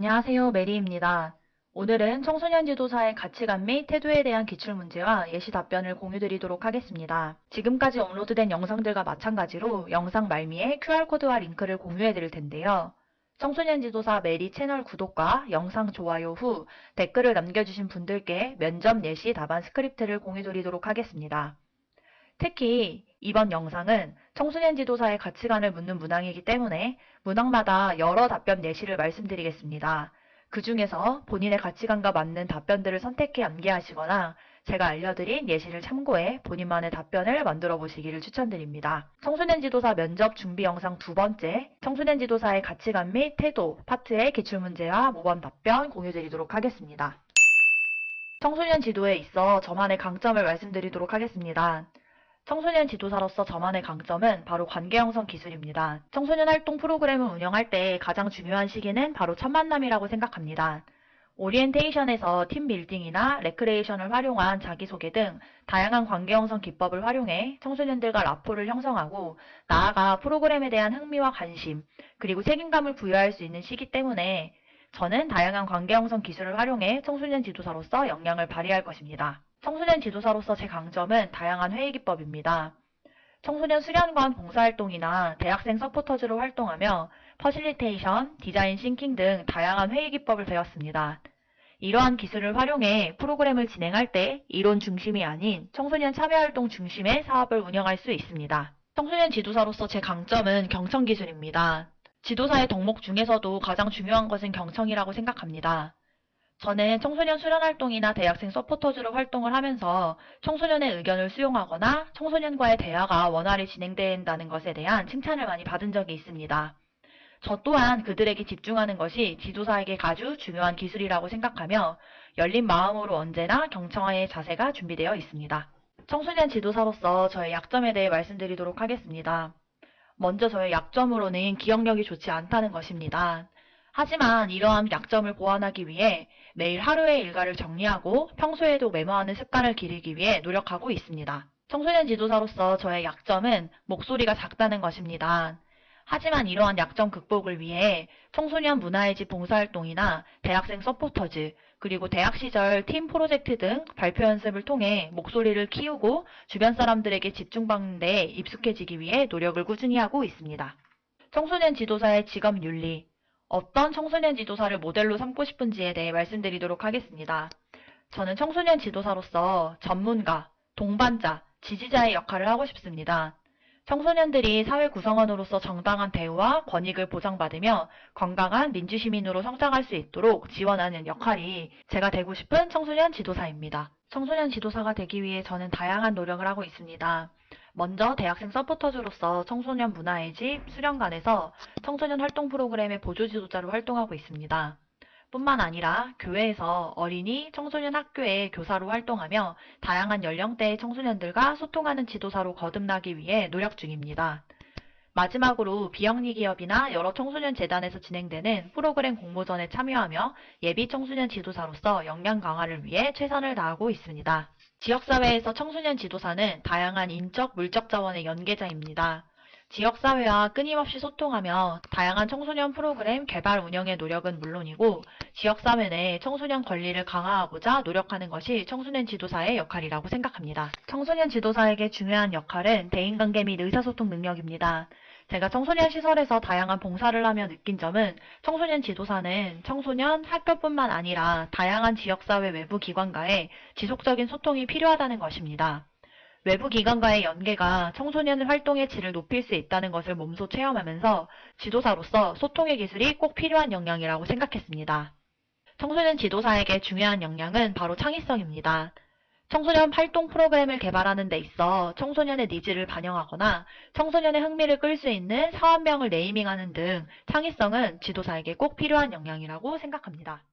안녕하세요. 메리입니다. 오늘은 청소년 지도사의 가치관 및 태도에 대한 기출문제와 예시 답변을 공유드리도록 하겠습니다. 지금까지 업로드된 영상들과 마찬가지로 영상 말미에 QR코드와 링크를 공유해드릴 텐데요. 청소년 지도사 메리 채널 구독과 영상 좋아요 후 댓글을 남겨주신 분들께 면접 예시 답안 스크립트를 공유드리도록 하겠습니다. 특히 이번 영상은 청소년 지도사의 가치관을 묻는 문항이기 때문에 문항마다 여러 답변 예시를 말씀드리겠습니다. 그 중에서 본인의 가치관과 맞는 답변들을 선택해 암기하시거나 제가 알려드린 예시를 참고해 본인만의 답변을 만들어 보시기를 추천드립니다. 청소년 지도사 면접 준비 영상 두 번째, 청소년 지도사의 가치관 및 태도 파트의 기출문제와 모범 답변 공유드리도록 하겠습니다. 청소년 지도에 있어 저만의 강점을 말씀드리도록 하겠습니다. 청소년 지도사로서 저만의 강점은 바로 관계 형성 기술입니다. 청소년 활동 프로그램을 운영할 때 가장 중요한 시기는 바로 첫 만남이라고 생각합니다. 오리엔테이션에서 팀 빌딩이나 레크레이션을 활용한 자기소개 등 다양한 관계 형성 기법을 활용해 청소년들과 라포를 형성하고 나아가 프로그램에 대한 흥미와 관심, 그리고 책임감을 부여할 수 있는 시기 때문에 저는 다양한 관계 형성 기술을 활용해 청소년 지도사로서 역량을 발휘할 것입니다. 청소년 지도사로서 제 강점은 다양한 회의 기법입니다. 청소년 수련관 봉사활동이나 대학생 서포터즈로 활동하며 퍼실리테이션, 디자인 싱킹 등 다양한 회의 기법을 배웠습니다. 이러한 기술을 활용해 프로그램을 진행할 때 이론 중심이 아닌 청소년 참여활동 중심의 사업을 운영할 수 있습니다. 청소년 지도사로서 제 강점은 경청 기술입니다. 지도사의 덕목 중에서도 가장 중요한 것은 경청이라고 생각합니다. 저는 청소년 수련활동이나 대학생 서포터즈로 활동을 하면서 청소년의 의견을 수용하거나 청소년과의 대화가 원활히 진행된다는 것에 대한 칭찬을 많이 받은 적이 있습니다. 저 또한 그들에게 집중하는 것이 지도사에게 아주 중요한 기술이라고 생각하며 열린 마음으로 언제나 경청의 자세가 준비되어 있습니다. 청소년 지도사로서 저의 약점에 대해 말씀드리도록 하겠습니다. 먼저 저의 약점으로는 기억력이 좋지 않다는 것입니다. 하지만 이러한 약점을 보완하기 위해 매일 하루의 일과를 정리하고 평소에도 메모하는 습관을 기르기 위해 노력하고 있습니다. 청소년 지도사로서 저의 약점은 목소리가 작다는 것입니다. 하지만 이러한 약점 극복을 위해 청소년 문화의 집 봉사활동이나 대학생 서포터즈, 그리고 대학 시절 팀 프로젝트 등 발표 연습을 통해 목소리를 키우고 주변 사람들에게 집중받는 데 익숙해지기 위해 노력을 꾸준히 하고 있습니다. 청소년 지도사의 직업 윤리, 어떤 청소년 지도사를 모델로 삼고 싶은지에 대해 말씀드리도록 하겠습니다. 저는 청소년 지도사로서 전문가, 동반자, 지지자의 역할을 하고 싶습니다. 청소년들이 사회 구성원으로서 정당한 대우와 권익을 보장받으며 건강한 민주시민으로 성장할 수 있도록 지원하는 역할이 제가 되고 싶은 청소년 지도사입니다. 청소년 지도사가 되기 위해 저는 다양한 노력을 하고 있습니다. 먼저 대학생 서포터즈로서 청소년 문화의 집 수련관에서 청소년 활동 프로그램의 보조 지도자로 활동하고 있습니다. 뿐만 아니라 교회에서 어린이, 청소년 학교의 교사로 활동하며 다양한 연령대의 청소년들과 소통하는 지도사로 거듭나기 위해 노력 중입니다. 마지막으로 비영리 기업이나 여러 청소년 재단에서 진행되는 프로그램 공모전에 참여하며 예비 청소년 지도사로서 역량 강화를 위해 최선을 다하고 있습니다. 지역사회에서 청소년 지도사는 다양한 인적, 물적 자원의 연계자입니다. 지역사회와 끊임없이 소통하며 다양한 청소년 프로그램 개발 운영의 노력은 물론이고 지역사회 내 청소년 권리를 강화하고자 노력하는 것이 청소년 지도사의 역할이라고 생각합니다. 청소년 지도사에게 중요한 역할은 대인관계 및 의사소통 능력입니다. 제가 청소년 시설에서 다양한 봉사를 하며 느낀 점은 청소년 지도사는 청소년, 학교뿐만 아니라 다양한 지역사회 외부 기관과의 지속적인 소통이 필요하다는 것입니다. 외부 기관과의 연계가 청소년 활동의 질을 높일 수 있다는 것을 몸소 체험하면서 지도사로서 소통의 기술이 꼭 필요한 역량이라고 생각했습니다. 청소년 지도사에게 중요한 역량은 바로 창의성입니다. 청소년 활동 프로그램을 개발하는 데 있어 청소년의 니즈를 반영하거나 청소년의 흥미를 끌 수 있는 사업명을 네이밍하는 등 창의성은 지도사에게 꼭 필요한 역량이라고 생각합니다.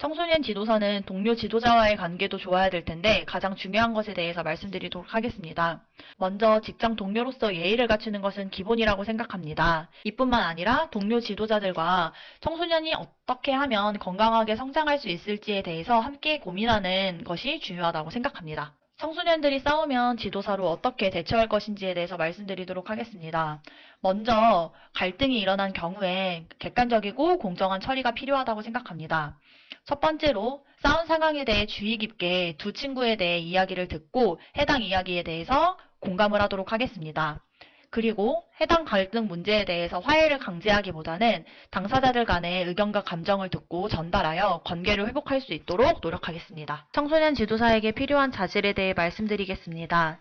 청소년 지도사는 동료 지도자와의 관계도 좋아야 될 텐데 가장 중요한 것에 대해서 말씀드리도록 하겠습니다. 먼저 직장 동료로서 예의를 갖추는 것은 기본이라고 생각합니다. 이뿐만 아니라 동료 지도자들과 청소년이 어떻게 하면 건강하게 성장할 수 있을지에 대해서 함께 고민하는 것이 중요하다고 생각합니다. 청소년들이 싸우면 지도사로 어떻게 대처할 것인지에 대해서 말씀드리도록 하겠습니다. 먼저 갈등이 일어난 경우에 객관적이고 공정한 처리가 필요하다고 생각합니다. 첫 번째로 싸운 상황에 대해 주의 깊게 두 친구에 대해 이야기를 듣고 해당 이야기에 대해서 공감을 하도록 하겠습니다. 그리고 해당 갈등 문제에 대해서 화해를 강제하기보다는 당사자들 간의 의견과 감정을 듣고 전달하여 관계를 회복할 수 있도록 노력하겠습니다. 청소년 지도사에게 필요한 자질에 대해 말씀드리겠습니다.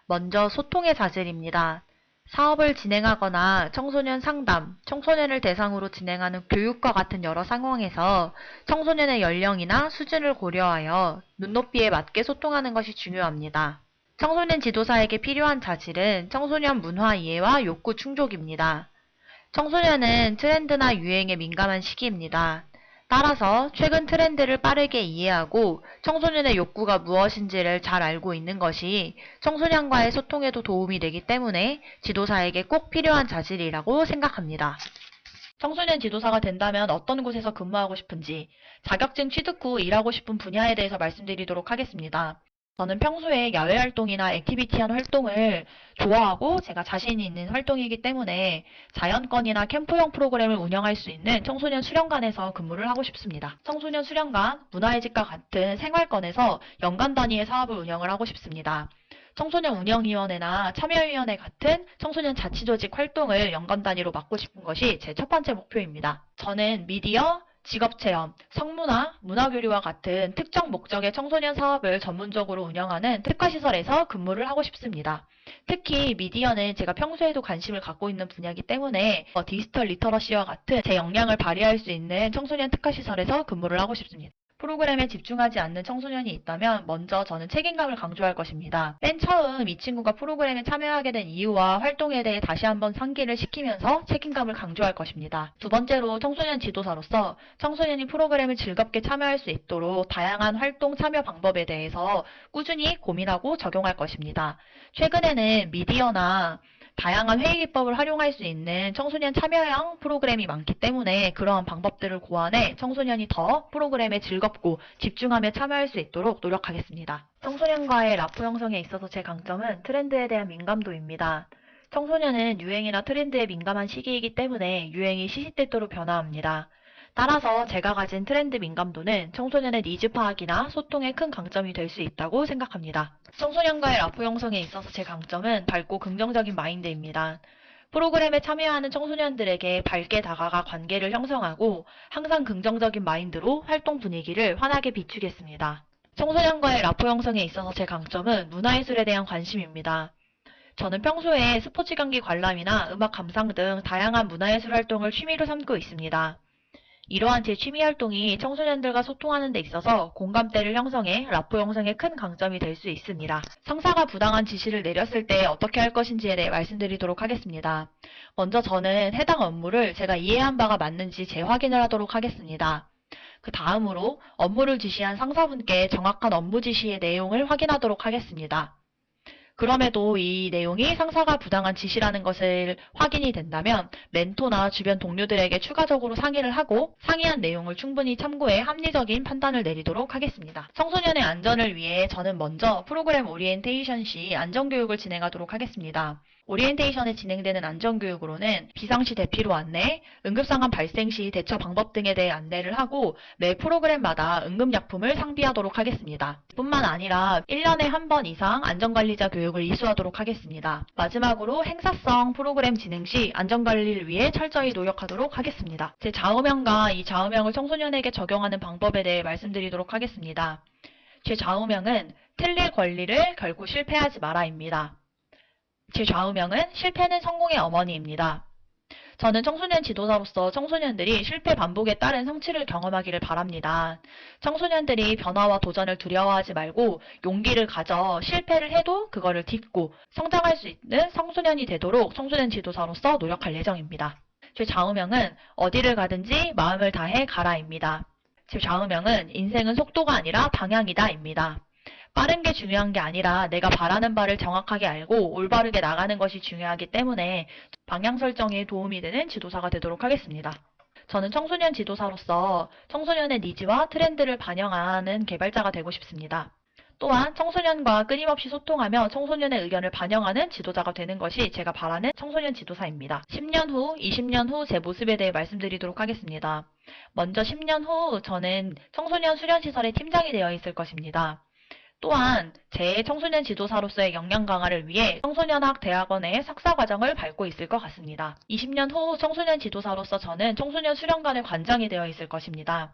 먼저 소통의 자질입니다. 사업을 진행하거나 청소년 상담, 청소년을 대상으로 진행하는 교육과 같은 여러 상황에서 청소년의 연령이나 수준을 고려하여 눈높이에 맞게 소통하는 것이 중요합니다. 청소년 지도사에게 필요한 자질은 청소년 문화 이해와 욕구 충족입니다. 청소년은 트렌드나 유행에 민감한 시기입니다. 따라서 최근 트렌드를 빠르게 이해하고 청소년의 욕구가 무엇인지를 잘 알고 있는 것이 청소년과의 소통에도 도움이 되기 때문에 지도사에게 꼭 필요한 자질이라고 생각합니다. 청소년 지도사가 된다면 어떤 곳에서 근무하고 싶은지, 자격증 취득 후 일하고 싶은 분야에 대해서 말씀드리도록 하겠습니다. 저는 평소에 야외 활동이나 액티비티한 활동을 좋아하고 제가 자신이 있는 활동이기 때문에 자연권이나 캠프형 프로그램을 운영할 수 있는 청소년 수련관에서 근무를 하고 싶습니다. 청소년 수련관, 문화의 집과 같은 생활권에서 연간 단위의 사업을 운영을 하고 싶습니다. 청소년 운영위원회나 참여위원회 같은 청소년 자치조직 활동을 연간 단위로 맡고 싶은 것이 제 첫 번째 목표입니다. 저는 미디어, 직업체험, 성문화, 문화교류와 같은 특정 목적의 청소년 사업을 전문적으로 운영하는 특화시설에서 근무를 하고 싶습니다. 특히 미디어는 제가 평소에도 관심을 갖고 있는 분야이기 때문에 디지털 리터러시와 같은 제 역량을 발휘할 수 있는 청소년 특화시설에서 근무를 하고 싶습니다. 프로그램에 집중하지 않는 청소년이 있다면 먼저 저는 책임감을 강조할 것입니다. 맨 처음 이 친구가 프로그램에 참여하게 된 이유와 활동에 대해 다시 한번 상기를 시키면서 책임감을 강조할 것입니다. 두 번째로 청소년 지도사로서 청소년이 프로그램을 즐겁게 참여할 수 있도록 다양한 활동 참여 방법에 대해서 꾸준히 고민하고 적용할 것입니다. 최근에는 미디어나 다양한 회의 기법을 활용할 수 있는 청소년 참여형 프로그램이 많기 때문에 그러한 방법들을 고안해 청소년이 더 프로그램에 즐겁고 집중하며 참여할 수 있도록 노력하겠습니다. 청소년과의 라포 형성에 있어서 제 강점은 트렌드에 대한 민감도입니다. 청소년은 유행이나 트렌드에 민감한 시기이기 때문에 유행이 시시때때로 변화합니다. 따라서 제가 가진 트렌드 민감도는 청소년의 니즈 파악이나 소통에 큰 강점이 될 수 있다고 생각합니다. 청소년과의 라포 형성에 있어서 제 강점은 밝고 긍정적인 마인드입니다. 프로그램에 참여하는 청소년들에게 밝게 다가가 관계를 형성하고 항상 긍정적인 마인드로 활동 분위기를 환하게 비추겠습니다. 청소년과의 라포 형성에 있어서 제 강점은 문화예술에 대한 관심입니다. 저는 평소에 스포츠 경기 관람이나 음악 감상 등 다양한 문화예술 활동을 취미로 삼고 있습니다. 이러한 제 취미 활동이 청소년들과 소통하는 데 있어서 공감대를 형성해 라포 형성에 큰 강점이 될 수 있습니다. 상사가 부당한 지시를 내렸을 때 어떻게 할 것인지에 대해 말씀드리도록 하겠습니다. 먼저 저는 해당 업무를 제가 이해한 바가 맞는지 재확인을 하도록 하겠습니다. 그 다음으로 업무를 지시한 상사분께 정확한 업무 지시의 내용을 확인하도록 하겠습니다. 그럼에도 이 내용이 상사가 부당한 지시라는 것을 확인이 된다면 멘토나 주변 동료들에게 추가적으로 상의를 하고 상의한 내용을 충분히 참고해 합리적인 판단을 내리도록 하겠습니다. 청소년의 안전을 위해 저는 먼저 프로그램 오리엔테이션 시 안전교육을 진행하도록 하겠습니다. 오리엔테이션에 진행되는 안전교육으로는 비상시 대피로 안내, 응급상황 발생 시 대처 방법 등에 대해 안내를 하고 매 프로그램마다 응급약품을 상비하도록 하겠습니다. 뿐만 아니라 1년에 한 번 이상 안전관리자 교육을 이수하도록 하겠습니다. 마지막으로 행사성 프로그램 진행 시 안전관리를 위해 철저히 노력하도록 하겠습니다. 제 좌우명과 이 좌우명을 청소년에게 적용하는 방법에 대해 말씀드리도록 하겠습니다. 제 좌우명은 틀릴 권리를 결코 실패하지 마라입니다. 제 좌우명은 실패는 성공의 어머니입니다. 저는 청소년 지도사로서 청소년들이 실패 반복에 따른 성취를 경험하기를 바랍니다. 청소년들이 변화와 도전을 두려워하지 말고 용기를 가져 실패를 해도 그거를 딛고 성장할 수 있는 청소년이 되도록 청소년 지도사로서 노력할 예정입니다. 제 좌우명은 어디를 가든지 마음을 다해 가라입니다. 제 좌우명은 인생은 속도가 아니라 방향이다입니다. 빠른 게 중요한 게 아니라 내가 바라는 바를 정확하게 알고 올바르게 나가는 것이 중요하기 때문에 방향 설정에 도움이 되는 지도사가 되도록 하겠습니다. 저는 청소년 지도사로서 청소년의 니즈와 트렌드를 반영하는 개발자가 되고 싶습니다. 또한 청소년과 끊임없이 소통하며 청소년의 의견을 반영하는 지도자가 되는 것이 제가 바라는 청소년 지도사입니다. 10년 후, 20년 후 제 모습에 대해 말씀드리도록 하겠습니다. 먼저 10년 후 저는 청소년 수련시설의 팀장이 되어 있을 것입니다. 또한 제 청소년 지도사로서의 역량 강화를 위해 청소년학 대학원의 석사과정을 밟고 있을 것 같습니다. 20년 후 청소년 지도사로서 저는 청소년 수련관의 관장이 되어 있을 것입니다.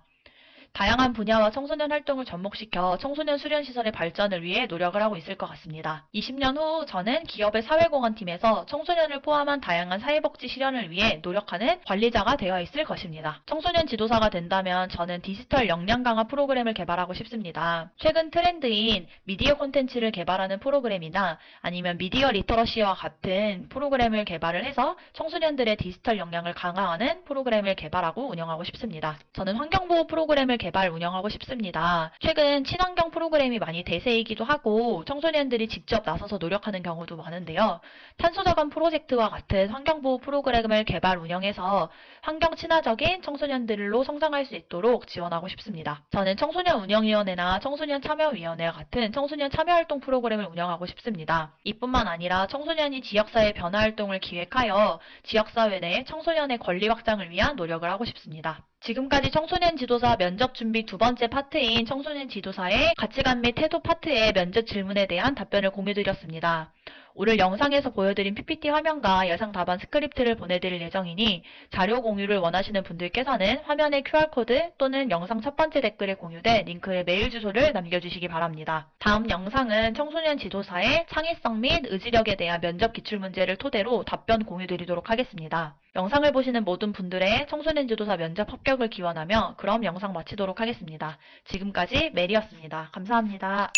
다양한 분야와 청소년 활동을 접목시켜 청소년 수련시설의 발전을 위해 노력을 하고 있을 것 같습니다. 20년 후 저는 기업의 사회공헌팀에서 청소년을 포함한 다양한 사회복지 실현을 위해 노력하는 관리자가 되어 있을 것입니다. 청소년 지도사가 된다면 저는 디지털 역량 강화 프로그램을 개발하고 싶습니다. 최근 트렌드인 미디어 콘텐츠를 개발하는 프로그램이나 아니면 미디어 리터러시와 같은 프로그램을 개발을 해서 청소년들의 디지털 역량을 강화하는 프로그램을 개발하고 운영하고 싶습니다. 저는 환경보호 프로그램을 개발 운영하고 싶습니다. 최근 친환경 프로그램이 많이 대세이기도 하고 청소년들이 직접 나서서 노력하는 경우도 많은데요. 탄소저감 프로젝트와 같은 환경보호 프로그램을 개발 운영해서 환경 친화적인 청소년들로 성장할 수 있도록 지원하고 싶습니다. 저는 청소년 운영위원회나 청소년 참여위원회와 같은 청소년 참여활동 프로그램을 운영하고 싶습니다. 이뿐만 아니라 청소년이 지역사회 변화활동을 기획하여 지역사회 내 청소년의 권리 확장을 위한 노력을 하고 싶습니다. 지금까지 청소년 지도사 면접 준비 두 번째 파트인 청소년 지도사의 가치관 및 태도 파트의 면접 질문에 대한 답변을 공유드렸습니다. 오늘 영상에서 보여드린 PPT 화면과 예상 답안 스크립트를 보내드릴 예정이니 자료 공유를 원하시는 분들께서는 화면의 QR코드 또는 영상 첫 번째 댓글에 공유된 링크의 메일 주소를 남겨주시기 바랍니다. 다음 영상은 청소년 지도사의 창의성 및 의지력에 대한 면접 기출문제를 토대로 답변 공유드리도록 하겠습니다. 영상을 보시는 모든 분들의 청소년 지도사 면접 합격을 기원하며 그럼 영상 마치도록 하겠습니다. 지금까지 메리였습니다. 감사합니다.